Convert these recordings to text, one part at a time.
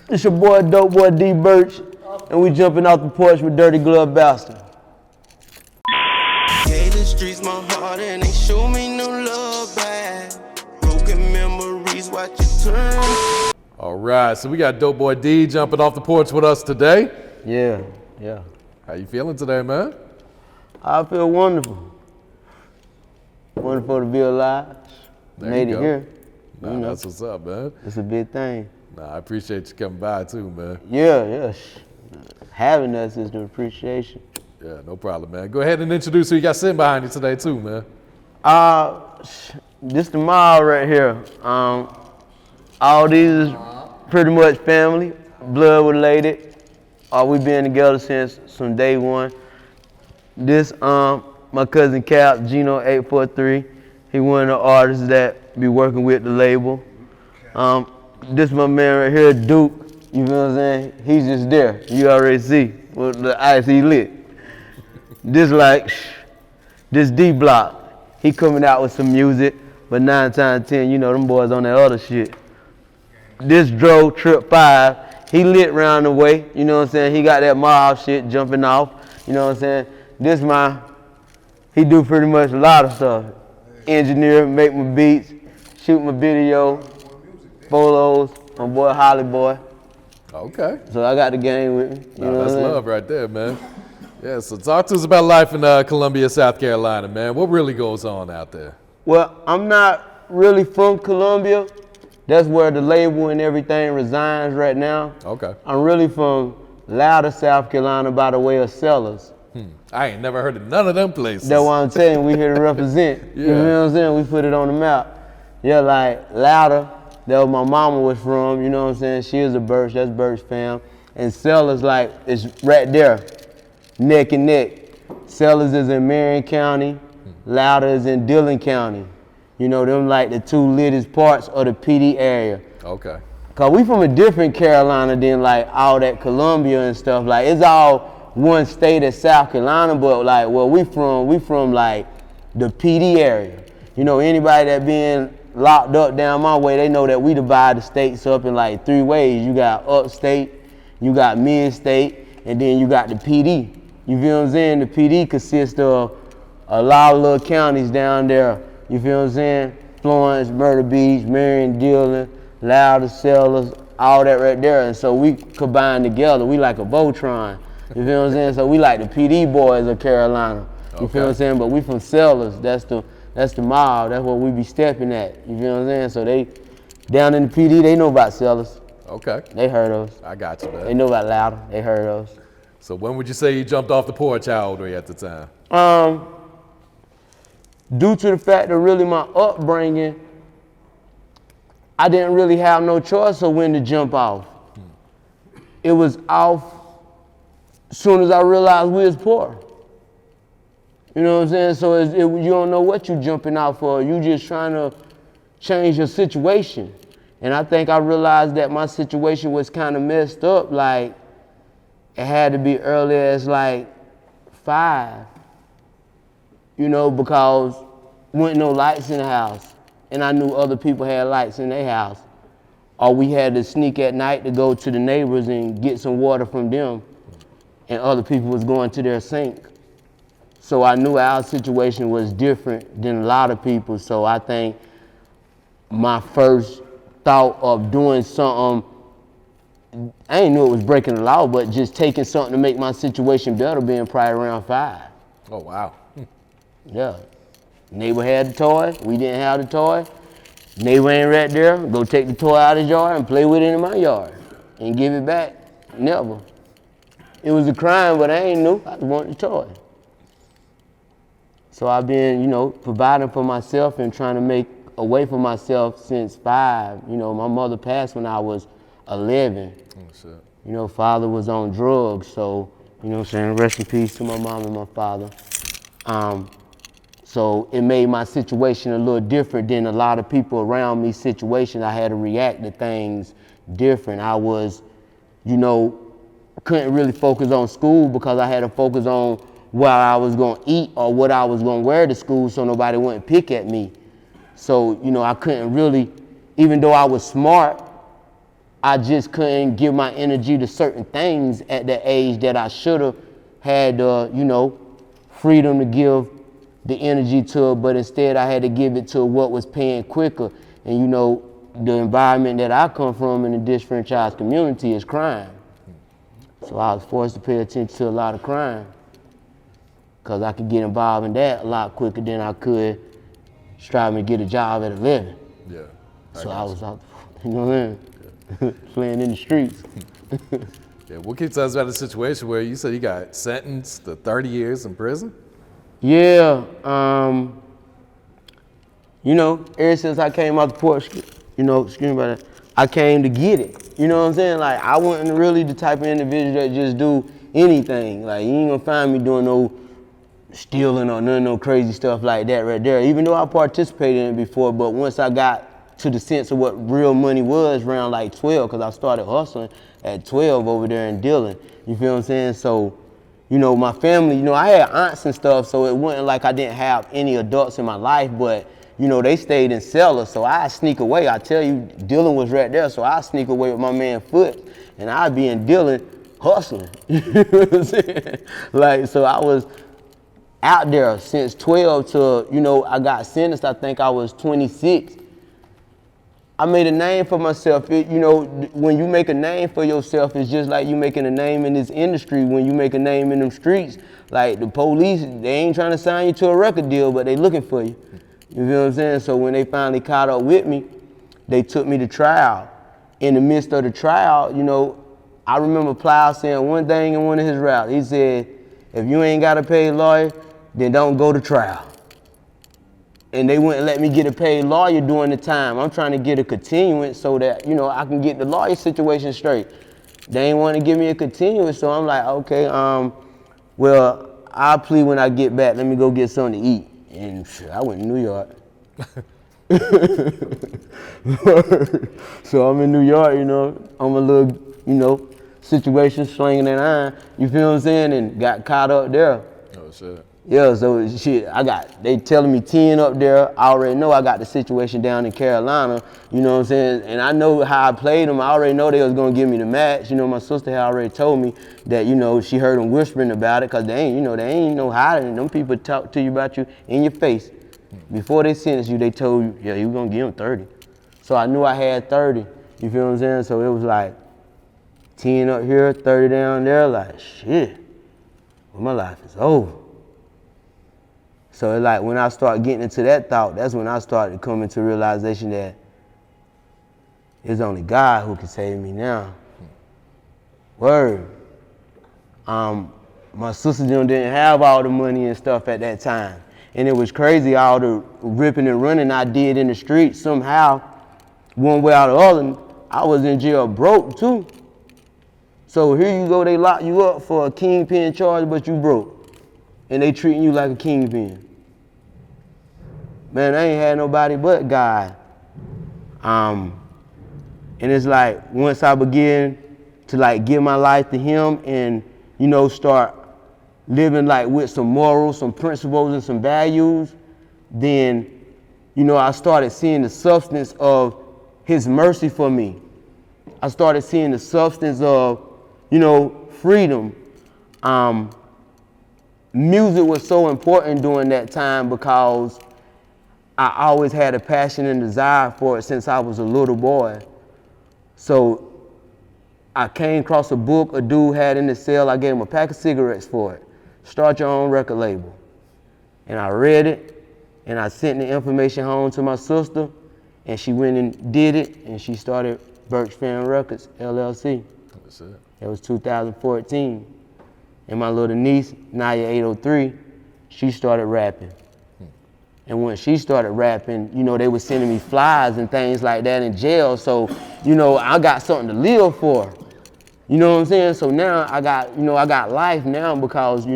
It's your boy Dopeboy D Birch, and we jumping off the porch with Dirty Glove Bastard. Gave the streets my heart and they show me no love back. Broken memories, watch it turn. All right, so we got Dopeboy D jumping off the porch with us today. Yeah. How you feeling today, man? I feel wonderful. Wonderful to be alive. Made it here. Nah, that's what's up, man. It's a big thing. Nah, I appreciate you coming by too, man. Yeah. Having us is the appreciation. Yeah, no problem, man. Go ahead and introduce who you got sitting behind you today too, man. This the mall right here. All these is pretty much family, blood related. We been together since day one. This my cousin Cap, Gino 843. He one of the artists that be working with the label. This my man right here, Duke. You know what I'm saying? He's just there. You already see with the ice he lit. This D Block. He coming out with some music, but 9 times 10, you know them boys on that other shit. This Dro Trip 5. He lit round the way. You know what I'm saying? He got that mob shit jumping off. You know what I'm saying? He do pretty much a lot of stuff. Engineer, make my beats, shoot my video, photos, my boy Holly Boy. Okay. So I got the game with me. You know that's what I'm love right there, man. Yeah, so talk to us about life in Columbia, South Carolina, man. What really goes on out there? Well, I'm not really from Columbia. That's where the label and everything resides right now. Okay. I'm really from Louder, South Carolina by the way of Sellers. I ain't never heard of none of them places. That's why I'm telling you, we here to represent. Yeah. You know what I'm saying? We put it on the map. Yeah, like Louder, that was my mama was from, you know what I'm saying? She is a Birch, that's Birch Fam. And Sellers, like, it's right there, neck and neck. Sellers is in Marion County, Louder is in Dillon County. You know, them like the two littest parts of the PD area. Okay. Cause we from a different Carolina than like all that Columbia and stuff. Like it's all one state of South Carolina, but like where we from like the PD area. You know, anybody that been locked up down my way, they know that we divide the states up in like 3 ways. You got upstate, you got mid-state, and then you got the PD. You feel what I'm saying? The PD consists of a lot of little counties down there. You feel what I'm saying? Florence, Myrtle Beach, Marion, Dillon, Louder, Sellers, all that right there. And so we combine together. We like a Voltron. You feel what I'm saying? So we like the PD boys of Carolina. You feel what I'm saying? But we from Sellers. That's the mob. That's what we be stepping at. You feel what I'm saying? So they down in the PD, they know about Sellers. Okay. They heard us. I got you, man. They know about Louder. They heard us. So when would you say you jumped off the porch? How old were you at the time? Due to the fact that really my upbringing, I didn't really have no choice of when to jump off. It was off as soon as I realized we was poor. You know what I'm saying? So you don't know what you jumping out for. You just trying to change your situation. And I think I realized that my situation was kind of messed up. Like it had to be early as like 5. You know, because wasn't no lights in the house. And I knew other people had lights in their house. Or we had to sneak at night to go to the neighbors and get some water from them. And other people was going to their sink. So I knew our situation was different than a lot of people. So I think my first thought of doing something, I didn't know it was breaking the law, but just taking something to make my situation better being probably around 5. Oh, wow. Yeah. Neighbor had the toy, we didn't have the toy. Neighbor ain't right there, go take the toy out of his yard and play with it in my yard and give it back. Never. It was a crime, but I ain't knew. I just wanted the toy. So I've been, you know, providing for myself and trying to make a way for myself since 5. You know, my mother passed when I was 11. Oh, shit. You know, father was on drugs, so, you know what I'm saying, rest in peace to my mom and my father. So it made my situation a little different than a lot of people around me situation. I had to react to things different. I was, you know, couldn't really focus on school because I had to focus on what I was gonna eat or what I was gonna wear to school so nobody wouldn't pick at me. So, you know, I couldn't really, even though I was smart, I just couldn't give my energy to certain things at the age that I should have had, freedom to give the energy to it, but instead I had to give it to what was paying quicker. And the environment that I come from in the disenfranchised community is crime. So I was forced to pay attention to a lot of crime because I could get involved in that a lot quicker than I could striving to get a job at 11. Yeah. So I was out, playing in the streets. Yeah, what can you tell us about the situation where you said you got sentenced to 30 years in prison? Yeah, ever since I came out the Porch, excuse me about that, I came to get it. You know what I'm saying? Like, I wasn't really the type of individual that just do anything. Like, you ain't gonna find me doing no stealing or none of no crazy stuff like that right there. Even though I participated in it before, but once I got to the sense of what real money was around like 12, because I started hustling at 12 over there in Dillon. You feel what I'm saying? So, my family, I had aunts and stuff, so it wasn't like I didn't have any adults in my life, but, they stayed in cellars, so I sneak away. I tell you, Dillon was right there, so I sneak away with my man Foot, and I'd be in Dillon hustling. You know what I'm saying? Like, so I was out there since 12 to, I got sentenced, I think I was 26. I made a name for myself. When you make a name for yourself, it's just like you making a name in this industry. When you make a name in them streets, like the police, they ain't trying to sign you to a record deal, but they looking for you. You feel what I'm saying? So when they finally caught up with me, they took me to trial. In the midst of the trial, I remember Plow saying one thing in one of his raps. He said, if you ain't got a paid lawyer, then don't go to trial. And they wouldn't let me get a paid lawyer during the time. I'm trying to get a continuance so that, I can get the lawyer situation straight. They ain't want to give me a continuance, so I'm like, okay, well, I'll plead when I get back. Let me go get something to eat. And I went to New York. So I'm in New York, I'm a little, situation slinging that iron, you feel what I'm saying, and got caught up there. Oh, shit. Yeah, so shit, they telling me 10 up there. I already know I got the situation down in Carolina, you know what I'm saying? And I know how I played them. I already know they was gonna give me the match. My sister had already told me that, she heard them whispering about it, cause they ain't no hiding. Them people talk to you about you in your face. Before they sentence you, they told you, yeah, you gonna give them 30. So I knew I had 30, you feel what I'm saying? So it was like 10 up here, 30 down there, like, shit, well, my life is over. So it's like when I start getting into that thought, that's when I started coming to realization that it's only God who can save me now. Word. My sister didn't have all the money and stuff at that time. And it was crazy, all the ripping and running I did in the streets. Somehow, one way or the other, I was in jail broke too. So here you go, they lock you up for a kingpin charge, but you broke. And they treating you like a kingpin. Man, I ain't had nobody but God. And it's like, once I begin to give my life to him and, start living with some morals, some principles, and some values, then, I started seeing the substance of his mercy for me. I started seeing the substance of, freedom. Music was so important during that time because I always had a passion and desire for it since I was a little boy. So I came across a book a dude had in the cell. I gave him a pack of cigarettes for it. Start your own record label. And I read it, and I sent the information home to my sister, and she went and did it, and she started Birch Fam Records, LLC. That's it. It was 2014. And my little niece, Naya 803, she started rapping. And when she started rapping, they were sending me flyers and things like that in jail. So, I got something to live for. You know what I'm saying? So now I got life now because,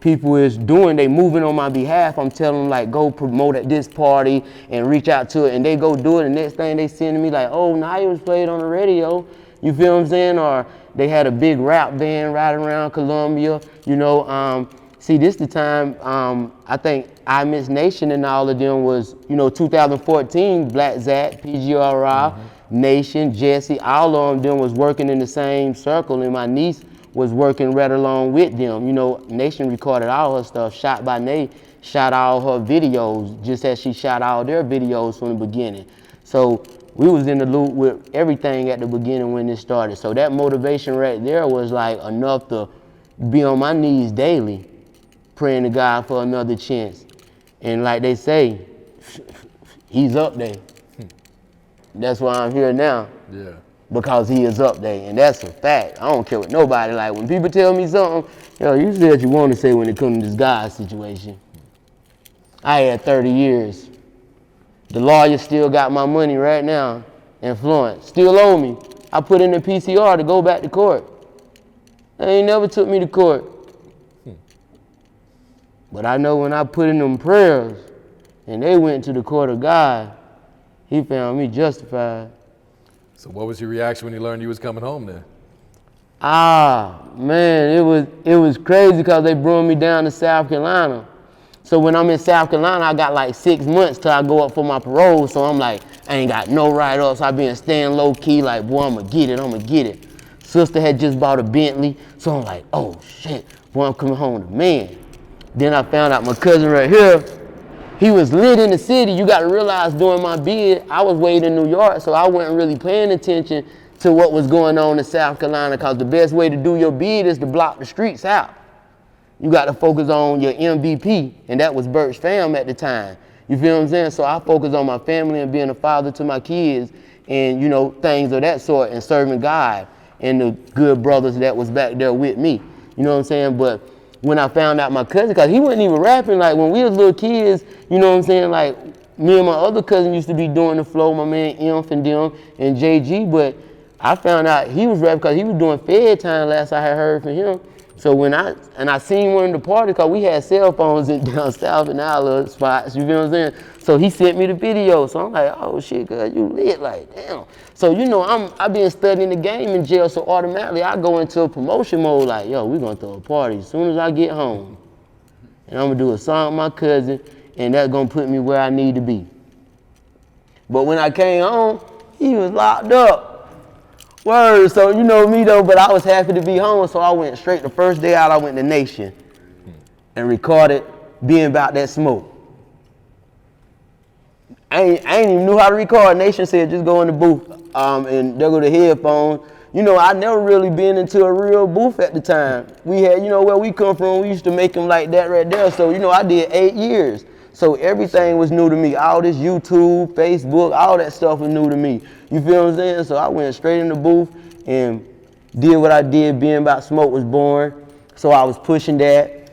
people they moving on my behalf. I'm telling them go promote at this party and reach out to it, and they go do it. The next thing they sending me oh, Naya was played on the radio. You feel what I'm saying? Or they had a big rap band riding around Columbia, See, this the time, I think I Miss Nation and all of them was, 2014, Black Zach, PGRI, Nation, Jesse, all of them was working in the same circle, and my niece was working right along with them. You know, Nation recorded all her stuff, shot by Nate, shot all her videos, just as she shot all their videos from the beginning. So we was in the loop with everything at the beginning when it started. So that motivation right there was like enough to be on my knees daily, praying to God for another chance. And like they say, he's up there. That's why I'm here now. Yeah. Because he is up there, and that's a fact. I don't care what nobody, like when people tell me something, you say what you want to say when it comes to this God situation. I had 30 years. The lawyer still got my money right now in Florence, still owe me. I put in a PCR to go back to court. They ain't never took me to court. But I know when I put in them prayers and they went to the court of God, he found me justified. So what was your reaction when you learned you was coming home then? Man, it was crazy because they brought me down to South Carolina. So when I'm in South Carolina, I got like 6 months till I go up for my parole. So I'm like, I ain't got no write-ups. I been staying low key, like, boy, I'm gonna get it. Sister had just bought a Bentley, so I'm like, oh shit, boy, I'm coming home to man. Then I found out my cousin right here, he was lit in the city. You got to realize during my bid, I was waiting in New York, so I wasn't really paying attention to what was going on in South Carolina, because the best way to do your bid is to block the streets out. You got to focus on your MVP, and that was Birch Fam at the time. You feel what I'm saying? So I focused on my family and being a father to my kids and, you know, things of that sort, and serving God and the good brothers that was back there with me. You know what I'm saying? But when I found out my cousin, because he wasn't even rapping, like when we was little kids, you know what I'm saying, like me and my other cousin used to be doing the flow, my man Inf and them and JG, but I found out he was rapping because he was doing Fed Time last I had heard from him. So when I seen one in the party, because we had cell phones in down south in our little spots, you feel what I'm saying? So he sent me the video, so I'm like, oh shit, cuz you lit, like damn. So you know, I've been studying the game in jail, so automatically I go into a promotion mode, like, yo, we gonna throw a party as soon as I get home. And I'm gonna do a song with my cousin, and that's gonna put me where I need to be. But when I came home, he was locked up. Word, so you know me though, but I was happy to be home, so I went straight, the first day out, I went to Nation and recorded Being About That Smoke. I ain't even knew how to record. Nation said just go in the booth and there go the headphones. You know, I never really been into a real booth at the time. We had, you know, where we come from, we used to make them like that right there. So, you know, I did 8 years. So everything was new to me. All this YouTube, Facebook, all that stuff was new to me. You feel what I'm saying? So I went straight in the booth and did what I did. Being About Smoke was born. So I was pushing that.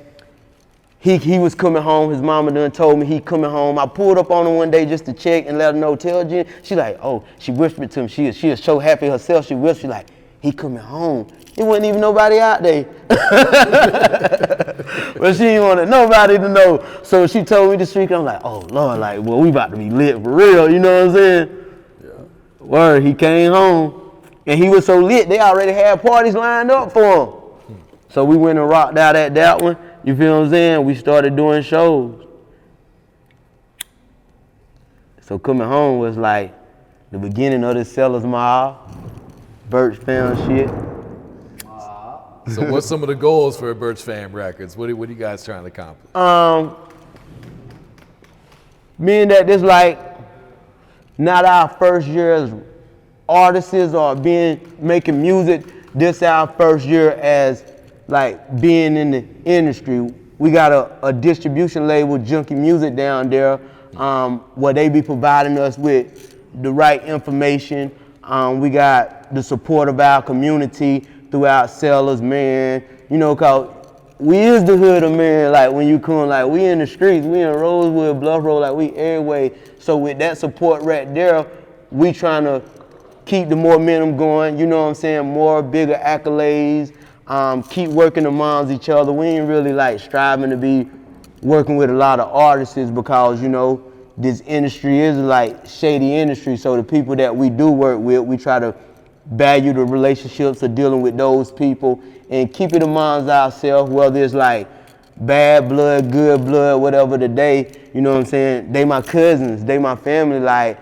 He was coming home. His mama done told me he coming home. I pulled up on him one day just to check and let her know, tell Jen. She like, oh, she whispered to him. She is so happy herself. She whispered, like, he coming home. There wasn't even nobody out there. But she didn't want nobody to know. So she told me this week, I'm like, oh Lord, like, well, we about to be lit for real, you know what I'm saying? Yeah. Word, he came home and he was so lit, they already had parties lined up for him. So we went and rocked out at that one, you feel what I'm saying? We started doing shows. So coming home was like the beginning of the Sellers Mob, Birch Fam shit. So what's some of the goals for Birch Fam Records? What are you guys trying to accomplish? Being that this like not our first year as artists or making music, this our first year as like being in the industry. We got a distribution label, Junkie Music, down there, where they be providing us with the right information. We got the support of our community throughout Sellers, man. You know, cause we is the hood of man, like when you come, like we in the streets, we in Rosewood, Bluff Road, like we everywhere. So with that support right there, we trying to keep the momentum going, you know what I'm saying, more bigger accolades, keep working amongst each other. We ain't really like striving to be working with a lot of artists because, you know, this industry is like shady industry. So the people that we do work with, we try to value the relationships of dealing with those people and keep it amongst ourselves, whether it's like bad blood, good blood, whatever the day, you know what I'm saying? They my cousins, they my family, like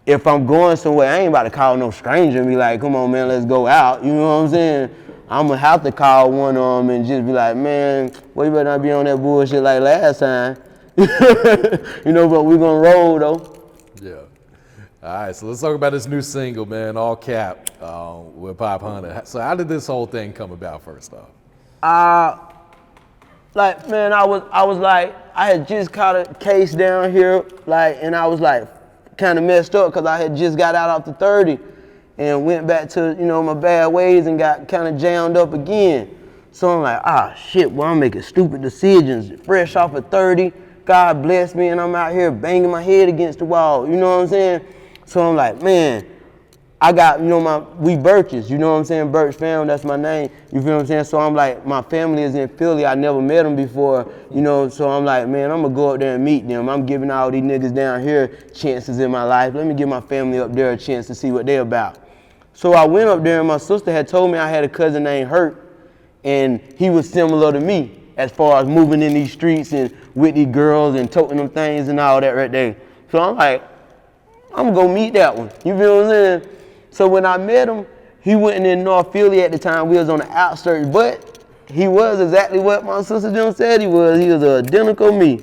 if I'm going somewhere, I ain't about to call no stranger and be like, come on, man, let's go out. You know what I'm saying? I'm going to have to call one of them and just be like, man, well, you better not be on that bullshit like last time. You know, but we going to roll, though. Yeah. All right, so let's talk about this new single, man, All Cap, with Pop Hunna. So how did this whole thing come about, first off? Like, man, I was like, I had just caught a case down here, like, and I was like, kind of messed up because I had just got out after 30 and went back to, you know, my bad ways and got kind of jammed up again. So I'm like, shit, well, I'm making stupid decisions. Fresh off of 30, God bless me, and I'm out here banging my head against the wall, you know what I'm saying? So I'm like, man, I got, you know, we Birches, you know what I'm saying? Birch Fam, that's my name, you feel what I'm saying? So I'm like, my family is in Philly, I never met them before, you know, so I'm like, man, I'm gonna go up there and meet them. I'm giving all these niggas down here chances in my life. Let me give my family up there a chance to see what they're about. So I went up there and my sister had told me I had a cousin named Hurt, and he was similar to me as far as moving in these streets and with these girls and toting them things and all that right there. So I'm like, I'm gonna go meet that one, you feel what I'm saying? So when I met him, he wasn't in North Philly at the time. We was on the outskirts, but he was exactly what my sister Jim said he was. He was identical me.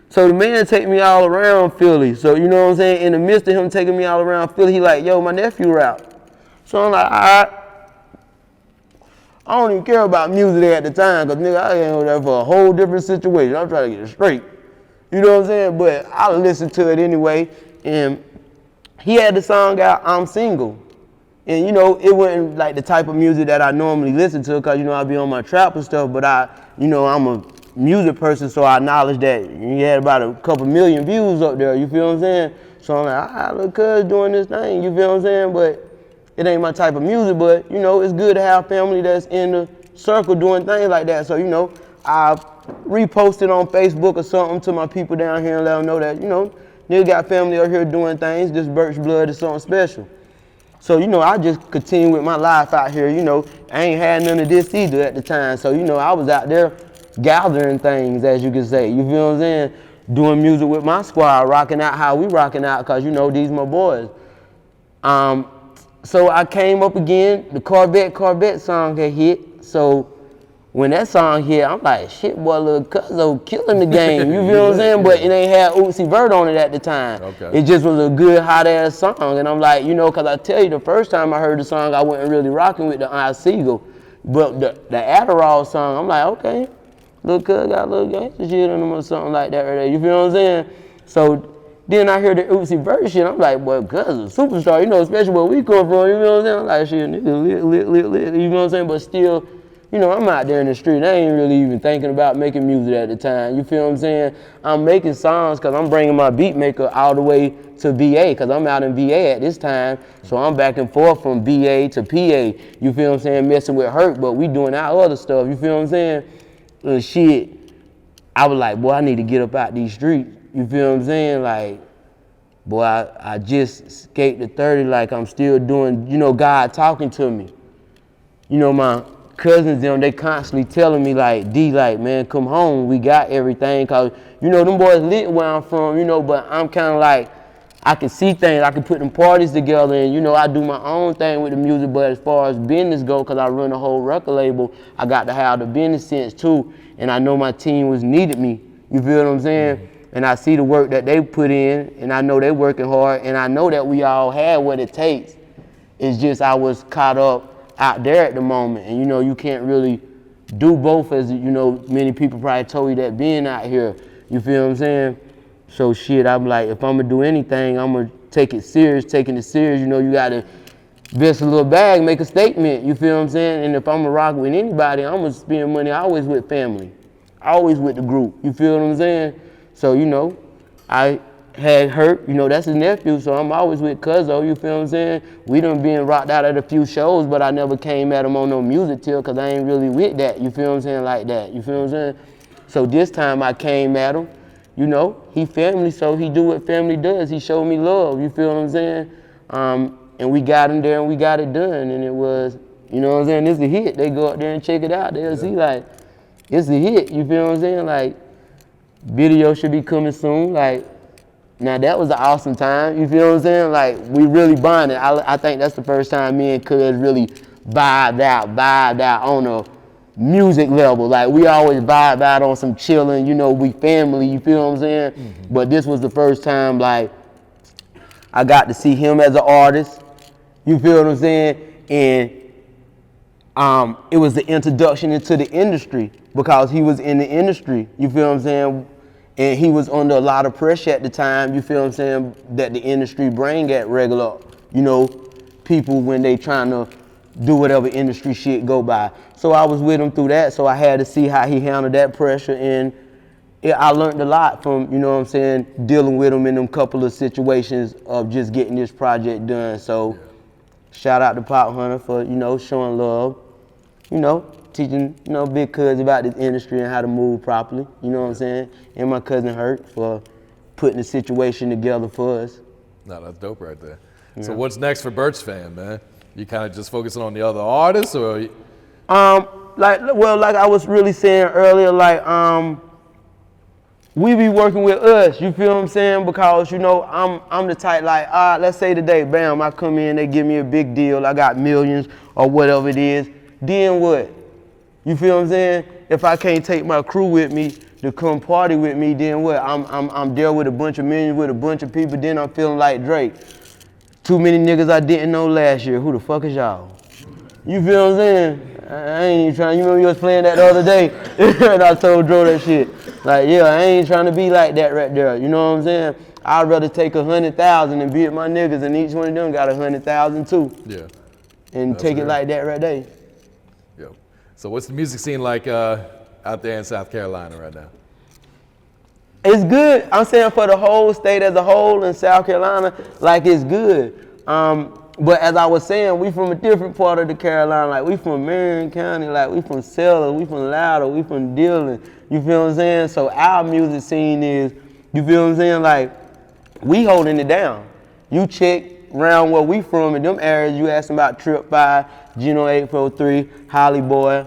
So the man take me all around Philly. So you know what I'm saying? In the midst of him taking me all around Philly, he like, yo, my nephew out. So I'm like, all right. I don't even care about music at the time, because nigga, I ain't over there for a whole different situation. I'm trying to get it straight. You know what I'm saying? But I listened to it anyway, and he had the song out, I'm Single. And you know, it wasn't like the type of music that I normally listen to, because you know, I be on my trap and stuff, but I'm a music person, so I acknowledge that he had about a couple million views up there, you feel what I'm saying? So I'm like, look, cuz doing this thing, you feel what I'm saying? But it ain't my type of music, but you know, it's good to have family that's in the circle doing things like that. So, you know, I reposted on Facebook or something to my people down here and let them know that, you know, nigga got family out here doing things. This Birch blood is something special. So, you know, I just continue with my life out here. You know, I ain't had none of this either at the time. So, you know, I was out there gathering things, as you can say. You feel what I'm saying? Doing music with my squad, rocking out how we rocking out, because, you know, these my boys. So I came up again, the Corvette song had hit. So when that song hit, I'm like, shit, boy, Lil Cuzzo killing the game. You feel what I'm saying? But it ain't had Uzi Vert on it at the time. Okay. It just was a good, hot-ass song. And I'm like, you know, because I tell you, the first time I heard the song, I wasn't really rocking with the Ice Seagull. But the Adderall song, I'm like, okay, Lil Cuz got a little gangster shit in him or something like that right there. You feel what I'm saying? So then I hear the Uzi Vert shit, I'm like, boy, Cuz a superstar, you know, especially where we come from, you know what I'm saying? I'm like, shit, nigga, lit, you know what I'm saying? But still, you know, I'm out there in the street. I ain't really even thinking about making music at the time. You feel what I'm saying? I'm making songs because I'm bringing my beat maker all the way to VA, because I'm out in VA at this time. So I'm back and forth from VA to PA. You feel what I'm saying? Messing with Hurt, but we doing our other stuff. You feel what I'm saying? Shit, I was like, boy, I need to get up out these streets. You feel what I'm saying? Like, boy, I just escaped the 30, like I'm still doing, you know, God talking to me. You know, my cousins, them, they constantly telling me like, D, like, man, come home, we got everything, cause, you know, them boys lit where I'm from, you know, but I'm kind of like, I can see things, I can put them parties together, and, you know, I do my own thing with the music, but as far as business go, cause I run a whole record label, I got to have the business sense too, and I know my team was needed me, you feel what I'm saying? And I see the work that they put in, and I know they working hard, and I know that we all had what it takes. It's just I was caught up out there at the moment, and you know, you can't really do both, as you know, many people probably told you that being out here, you feel what I'm saying? So shit, I'm like, if I'm gonna do anything, I'm gonna take it serious, you know, you gotta invest a little bag, make a statement, you feel what I'm saying? And if I'm gonna rock with anybody, I'm gonna spend money always with family, always with the group, you feel what I'm saying? So, you know, I had Hurt, you know, that's his nephew, so I'm always with Cuzzo, you feel what I'm saying? We done been rocked out at a few shows, but I never came at him on no music till, because I ain't really with that, you feel what I'm saying, like that, you feel what I'm saying? So this time I came at him, you know, he family, so he do what family does, he showed me love, you feel what I'm saying? And we got him there and we got it done, and it was, you know what I'm saying, it's a hit, they go up there and check it out, they'll see like, it's a hit, you feel what I'm saying, like, video should be coming soon, like, Now that was an awesome time, you feel what I'm saying? Like, we really bonded. I think that's the first time me and Cuz really vibed out on a music level. Like, we always vibed out on some chilling, you know, we family, you feel what I'm saying? Mm-hmm. But this was the first time, like, I got to see him as an artist, you feel what I'm saying? And it was the introduction into the industry because he was in the industry, you feel what I'm saying? And he was under a lot of pressure at the time, you feel what I'm saying, that the industry bring at regular, you know, people when they trying to do whatever industry shit go by. So I was with him through that, so I had to see how he handled that pressure, and I learned a lot from, you know what I'm saying, dealing with him in them couple of situations of just getting this project done. So shout out to Pop Hunna for, you know, showing love, you know, teaching, you know, big cuz about this industry and how to move properly, you know what I'm saying? And my cousin Hurt for putting the situation together for us. No, that's dope right there. Yeah. So what's next for Birch Fam, man? You kind of just focusing on the other artists, or? Like I was really saying earlier, like, we be working with us, you feel what I'm saying? Because, you know, I'm the type, like, let's say today, bam, I come in, they give me a big deal, I got millions or whatever it is, then what? You feel what I'm saying? If I can't take my crew with me to come party with me, then what? I'm there with a bunch of millions, with a bunch of people, then I'm feeling like Drake. Too many niggas I didn't know last year. Who the fuck is y'all? You feel what I'm saying? I ain't even trying, you remember you was playing that the other day? And I told Dro that shit. Like, yeah, I ain't trying to be like that right there. You know what I'm saying? I'd rather take 100,000 and be with my niggas, and each one of them got 100,000 too. Yeah. And that's take real. It like that right there. Yo. So what's the music scene like out there in South Carolina right now? It's good. I'm saying for the whole state as a whole in South Carolina, like, it's good. But as I was saying, we from a different part of the Carolina. Like, we from Marion County, like, we from Sellers, we from Louder, we from Dillon. You feel what I'm saying? So our music scene is, you feel what I'm saying? Like, we holding it down. You check around where we from in them areas, you asking about Trip 5, Geno 843, Holly Boy,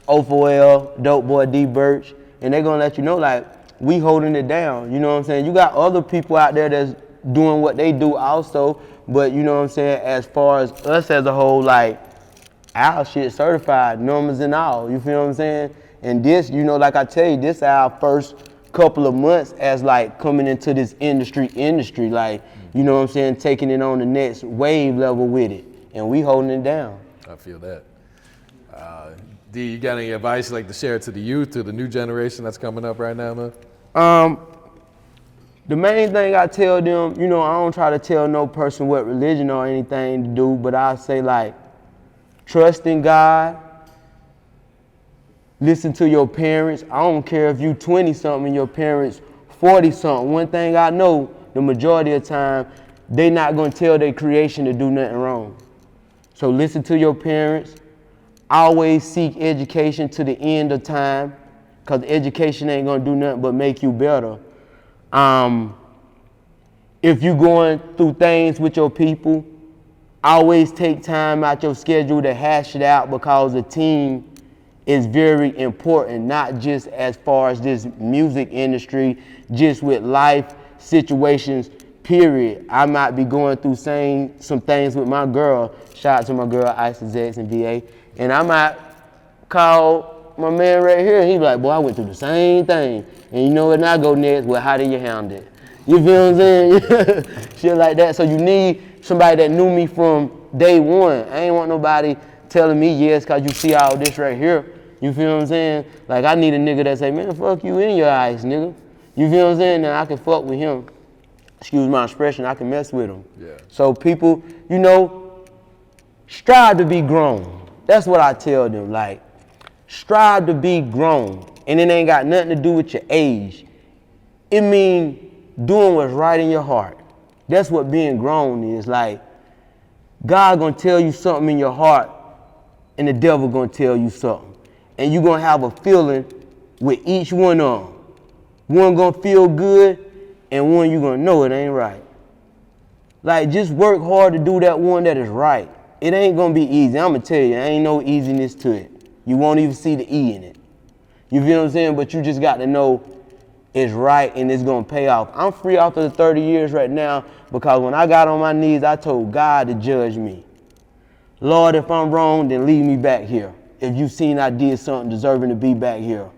O4L, Dopeboy D Birch, and they gonna let you know, like, we holding it down, you know what I'm saying? You got other people out there that's doing what they do also, but you know what I'm saying, as far as us as a whole, like, our shit certified, numbers and all, you feel what I'm saying? And this, you know, like I tell you, this our first couple of months as, like, coming into this industry, like, you know what I'm saying, taking it on the next wave level with it, and we holding it down. I feel that. D, you got any advice you'd like to share to the youth, to the new generation that's coming up right now, man? The main thing I tell them, you know, I don't try to tell no person what religion or anything to do, but I say, like, trust in God, listen to your parents. I don't care if you 20-something and your parents 40-something. One thing I know, the majority of the time, they not gonna tell their creation to do nothing wrong. So listen to your parents. Always seek education to the end of time, because education ain't gonna do nothing but make you better. If you're going through things with your people, always take time out your schedule to hash it out, because a team is very important, not just as far as this music industry, just with life situations, period. I might be going through some things with my girl, shout out to my girl Isis X and VA, and I might call my man right here, and he be like, boy, I went through the same thing. And you know what, now I go next, well, how did you handle it? You feel what I'm saying? Shit like that. So you need somebody that knew me from day one. I ain't want nobody telling me yes, cause you see all this right here. You feel what I'm saying? Like, I need a nigga that say, man, fuck you in your eyes, nigga. You feel what I'm saying? Now I can fuck with him. Excuse my expression, I can mess with him. Yeah. So people, you know, strive to be grown. That's what I tell them, like, strive to be grown. And it ain't got nothing to do with your age. It mean doing what's right in your heart. That's what being grown is. Like, God gonna tell you something in your heart, and the devil gonna tell you something. And you gonna have a feeling with each one of them. One gonna feel good, and one you gonna know it ain't right. Like, just work hard to do that one that is right. It ain't gonna be easy. I'm gonna tell you, there ain't no easiness to it. You won't even see the E in it. You feel what I'm saying? But you just got to know is right and it's gonna pay off. I'm free after the 30 years right now because when I got on my knees, I told God to judge me. Lord, if I'm wrong, then leave me back here. If you seen I did something deserving to be back here.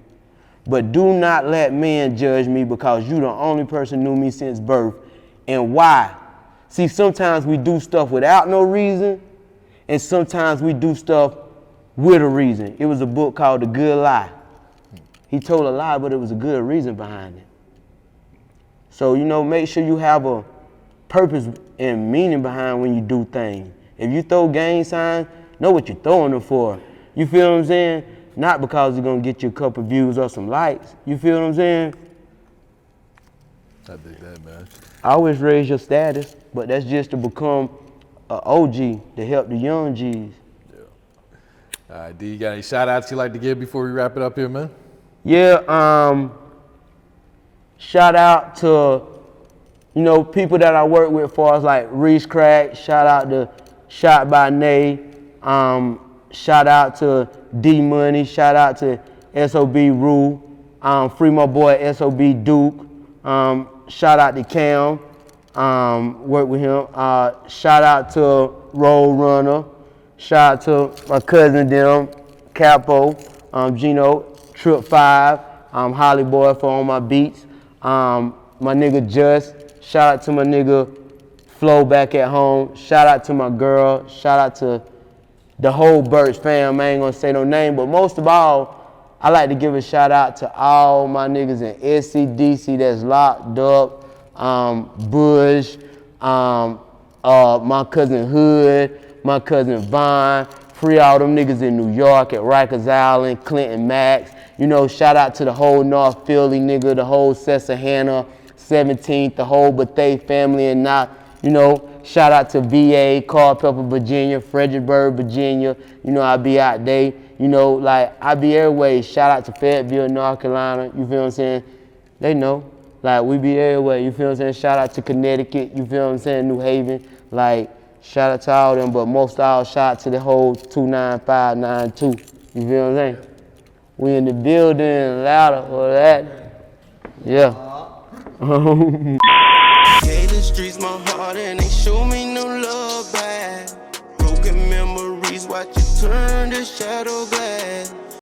But do not let men judge me because you the only person knew me since birth. And why? See, sometimes we do stuff without no reason, and sometimes we do stuff with a reason. It was a book called The Good Lie. He told a lie, but it was a good reason behind it. So, you know, make sure you have a purpose and meaning behind when you do things. If you throw gang signs, know what you're throwing them for. You feel what I'm saying? Not because it's going to get you a couple views or some likes. You feel what I'm saying? I dig that, man. I always raise your status, but that's just to become an OG to help the young G's. Yeah. All right, D, you got any shout outs you like to give before we wrap it up here, man? Yeah, shout out to, you know, people that I work with for us like Reese Crack, shout out to Shot by Nay, shout out to D Money, shout out to SOB Rue, free my boy SOB Duke, shout out to Cam, work with him, shout out to Road Runner, shout out to my cousin them, Capo, Gino, Trip 5, Holly Boy for all my beats, my nigga Just, shout out to my nigga Flo back at home, shout out to my girl, shout out to the whole Birch fam. I ain't gonna say no name, but most of all, I like to give a shout out to all my niggas in SCDC that's locked up, Bush, my cousin Hood, my cousin Vine, free all them niggas in New York at Rikers Island, Clinton Max. You know, shout out to the whole North Philly nigga, the whole Susquehanna, 17th, the whole Bethea family, and not, you know, shout out to VA, Culpeper, Virginia, Fredericksburg, Virginia. You know, I be out there. You know, like, I be everywhere. Shout out to Fayetteville, North Carolina. You feel what I'm saying? They know. Like, we be everywhere. You feel what I'm saying? Shout out to Connecticut. You feel what I'm saying? New Haven. Like, shout out to all them. But most of all, shout out to the whole 29592. You feel what I'm saying? We in the building, louder for that. Yeah. Gave the streets my heart and they show me no love back. Broken memories, watch you turn to shadow glass.